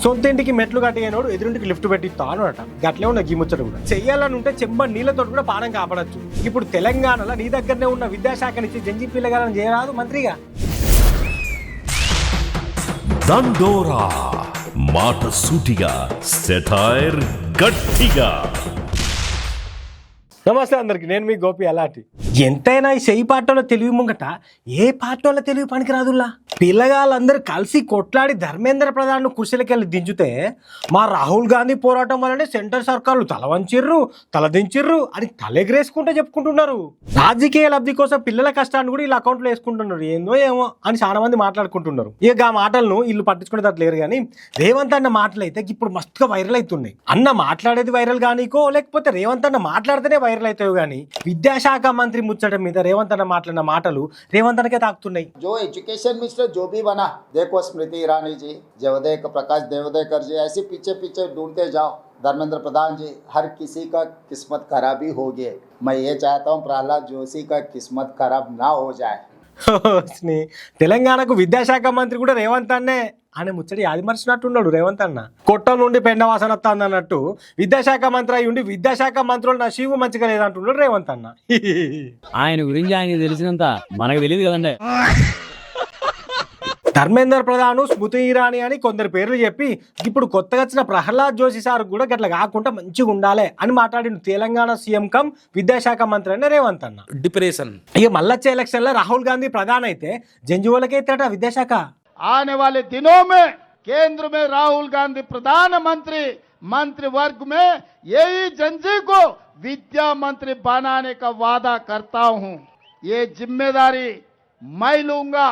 సొంత ఇంటికి మెట్లు కట్టేయనోడు ఎదురింటికి లిఫ్ట్ పెట్టిస్తా అనమాట. గట్లే ఉన్న గీముచ్చట కూడా చెయ్యాలని ఉంటే చెంబ నీళ్ళతో కూడా పానం కాపాడచ్చు. ఇప్పుడు తెలంగాణలో నీ దగ్గరనే ఉన్న విద్యాశాఖనిచ్చి జంజి పిల్లగాలను చేయరాదు మంత్రిగా. దండోరా మాట సూటిగా, సెటైర్ గట్టిగా. నమస్తే అందరికి, నేను మీ గోపి అలాంటి. ఎంతైనా ఈ చెయ్యి పాటలో తెలివి ముంగట ఏ పాటలో తెలివి పనికిరాదుల్లా. పిల్లగాళ్ళందరూ కలిసి కొట్లాడి ధర్మేంద్ర ప్రధాన్ కుర్చీలకెళ్ళి దించితే మా రాహుల్ గాంధీ పోరాటం వల్లనే సెంటర్ సర్కార్లు తలదించిర్రు అని తలెగరేసుకుంటూ చెప్పుకుంటున్నారు. రాజకీయ లబ్ధి కోసం పిల్లల కష్టాన్ని కూడా వీళ్ళ అకౌంట్లో వేసుకుంటున్నారు. ఏందో ఏమో అని చాలా మంది మాట్లాడుకుంటున్నారు. ఇక ఆ మాటలను వీళ్ళు పట్టించుకునేటట్లు లేరు. కానీ రేవంత్ అన్న మాటలు అయితే ఇప్పుడు మస్తుగా వైరల్ అవుతున్నాయి. అన్న మాట్లాడేది వైరల్ కానీకో లేకపోతే రేవంత్ అన్న మాట్లాడితేనే వైరల్ అవుతాయి. కానీ విద్యాశాఖ మంత్రి ముచ్చట మీద రేవంత్ అన్న మాట్లాడిన మాటలు రేవంత్ అన్నకే తాకుతున్నాయి. जो एजुकेशन मिनिस्टर जो भी बना, देखो स्मृति ईरानी जी, जवदेव प्रकाश देवदेकर जी, ऐसे पीछे पीछे ढूंढते जाओ. धर्मेंद्र प्रधान जी, हर किसी का किस्मत खराब ही हो गया. मैं ये चाहता हूँ प्रहलाद जोशी का किस्मत खराब ना हो जाए. తెలంగాణకు విద్యాశాఖ మంత్రి కూడా రేవంత్ అన్నే అనే ముచ్చడి ఆదిమర్చినట్టున్నాడు రేవంత్ అన్న. కొట్టం నుండి పెండ వాసన వస్తుంది అన్నట్టు విద్యాశాఖ మంత్రి అయి ఉండి విద్యాశాఖ మంత్రులు నా శివు మంచిగా లేదంటున్నాడు రేవంత్ అన్న. ఆయన గురించి ఆయన తెలిసినంత మనకు తెలియదు కదండి. ధర్మేంద్ర ప్రధాన్, స్మృతి ఇరానీ అని కొందరు పేర్లు చెప్పి ఇప్పుడు కొత్తగా వచ్చిన ప్రహ్లాద్ జోషి సార్ కూడా గట్ల కాకుండా మంచిగా ఉండాలి అని మాట్లాడిన తెలంగాణ సీఎం కమ్ విద్యాశాఖ మంత్రి అని రేవంత్ అన్న. डिप्रेशन ఇక మళ్ళొచ్చే ఎలక్షన్ లో రాహుల్ గాంధీ ప్రధాని అయితే జంజువులకైతే విద్యాశాఖ. आने वाले दिनों में केंद्र में राहुल गांधी प्रधानमंत्री, मंत्रिवर्ग में यही जंजी को विद्या मंत्री बनाने का वादा करता हूं. ये जिम्मेदारी मैं लूंगा.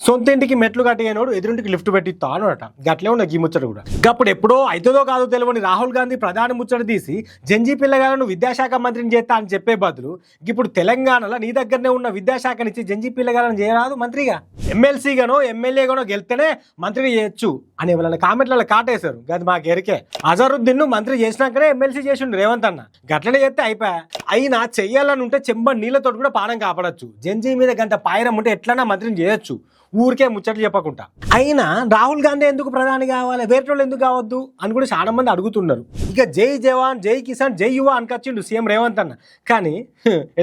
సొంత ఇంటికి మెట్లు కట్టేయనోడు ఎదురింటికి లిఫ్ట్ పెట్టిస్తా అనమాట. గట్లే ఉన్న గీ ముచ్చట కూడా. అప్పుడు ఎప్పుడో అవుతుందో కాదో తెలియని రాహుల్ గాంధీ ప్రధాని ముచ్చట తీసి జంజీ పిల్లగాలను విద్యాశాఖ మంత్రిని చేస్తా అని చెప్పే బదులు ఇప్పుడు తెలంగాణలో నీ దగ్గరనే ఉన్న విద్యాశాఖనిచ్చి జంజీ పిల్లగాలను చేయరాదు మంత్రిగా. ఎమ్మెల్సీగానో ఎమ్మెల్యేగానో గెలిస్తేనే మంత్రిని చేయొచ్చు అని వాళ్ళ కామెంట్లలో కాటేశారు. అది మాకు ఎరికే. అజరుద్దీన్ మంత్రి చేసినాకనే ఎమ్మెల్సీ చేసిండు రేవంత్ అన్న. గట్లనే చేస్తే అయిపోయా. అయినా చెయ్యాలని ఉంటే చెంబ నీళ్ళతో కూడా పానం కాపాడచ్చు. జంజీ మీద గంట పాయరం ఉంటే ఎట్లన్నా మంత్రిని చేయొచ్చు, ఊరికే ముచ్చట్లు చెప్పకుండా. అయినా రాహుల్ గాంధీ ఎందుకు ప్రధాని కావాలి, వేరేటోళ్ళు ఎందుకు కావద్దు అని కూడా చాలా మంది అడుగుతున్నారు. ఇక జై జవాన్, జై కిసాన్, జై యువ అనుకొచ్చిండు సీఎం రేవంత్ అన్న. కానీ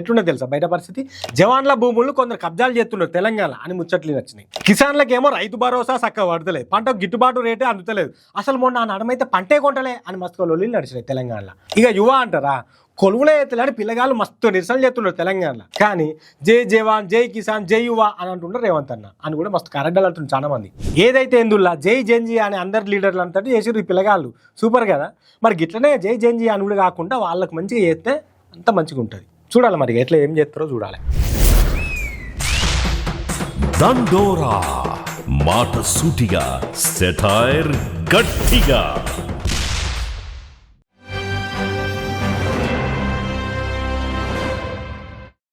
ఎట్లున్నా తెలుసా బయట పరిస్థితి? జవాన్ల భూములను కొందరు కబ్జాలు చేస్తున్నారు తెలంగాణ అని ముచ్చట్లు వచ్చినాయి. కిసాన్లకేమో రైతు భరోసా చక్కగా పడతలేదు, పంటకు గిట్టుబాటు రేటే అందుతలేదు. అసలు మొన్న నడమైతే పంటే కొంటలే అని మస్తు లొల్లిలు నడిచినాయి తెలంగాణలో. ఇక యువ అంటారా, కొలువులో ఎత్తలాడి పిల్లగాళ్ళు మస్తు నిరసనలు చేస్తున్నారు తెలంగాణలో. కానీ జై జవాన్, జై కిసాన్, జై యువ అని అంటుంటారు రేవంత్ అన్న అని కూడా మస్తు కరెంటలు అంటున్నారు చాలా మంది. ఏదైతే ఎందుల్లా జై జంజీ అని అందరు లీడర్లు అంతా చేసారు ఈ పిల్లగాళ్ళు. సూపర్ కదా. మరి గిట్లనే జై జంజీ అని కూడా కాకుండా వాళ్ళకి మంచిగా చేస్తే అంత మంచిగా ఉంటుంది. చూడాలి మరి ఎట్లా ఏం చేస్తారో చూడాలి. దండోరా మాట సూటిగా, సెటైర్ గట్టిగా.